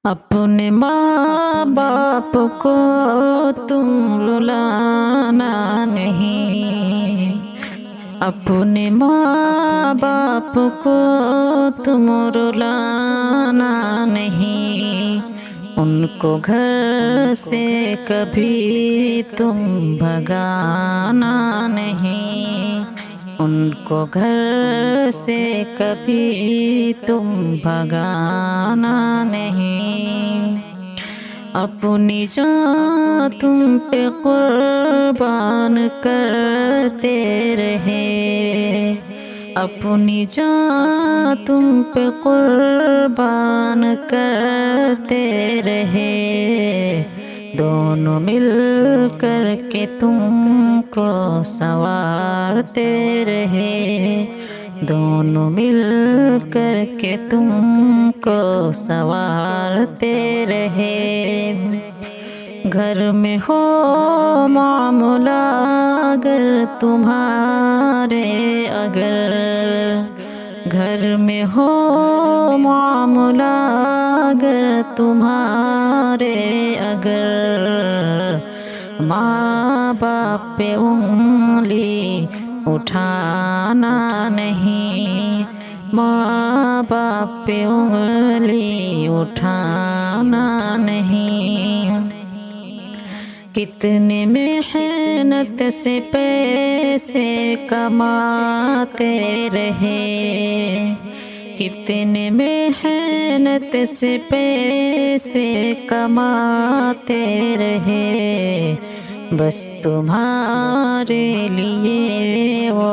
اپنے ماں باپ کو تم رلانا نہیں، اپنے ماں باپ کو تم رلانا نہیں، ان کو گھر سے کبھی تم بھگانا نہیں، ان کو گھر سے کبھی تم بھگانا نہیں۔ اپنی جان تم پہ قربان کرتے رہے، اپنی جان تم پہ قربان کرتے رہے، دونوں مل کر کے تم کو سنوارتے رہے، دونوں مل کر کے تم کو سنوارتے رہے۔ گھر میں ہو معاملہ اگر تمہارے، اگر گھر میں ہو معاملہ اگر تمہارے، اگر ماں باپ پہ انگلی اٹھانا نہیں، ماں باپ پہ انگلی اٹھانا نہیں۔ کتنے محنت سے پیسے کماتے رہے، کتنے محنت سے پیسے کماتے رہے، بس تمہارے لیے وہ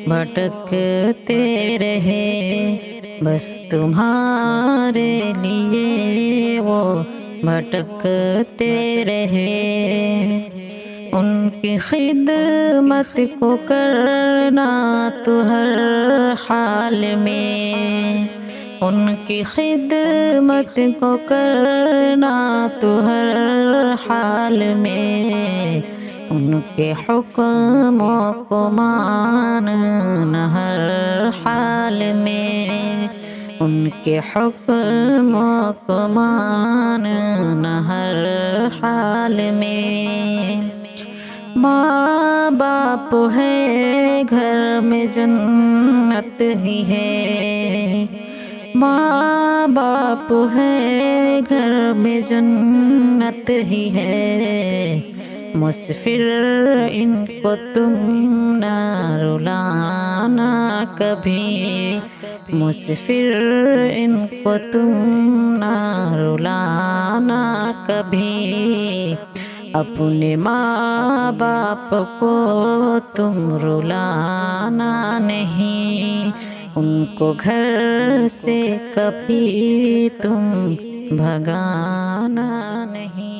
بھٹکتے رہے، بس تمہارے لیے وہ بھٹکتے رہے۔ ان کی خدمت کو کرنا تو ہر حال میں، ان کی خدمت کو کرنا تو ہر حال میں، ان کے حکموں کو ماننا ہر حال میں، ان کے حکموں کو ماننا ہر حال میں۔ ماں باپ ہے گھر میں جنت ہی ہے، ماں باپ ہے گھر میں جنت ہی ہے، مسفر ان کو تم نہ رلانا کبھی، مسفر ان کو تم نہ رلانا کبھی، اپنے ماں باپ کو تم رلانا نہیں، ان کو گھر سے کبھی تم بھگانا نہیں۔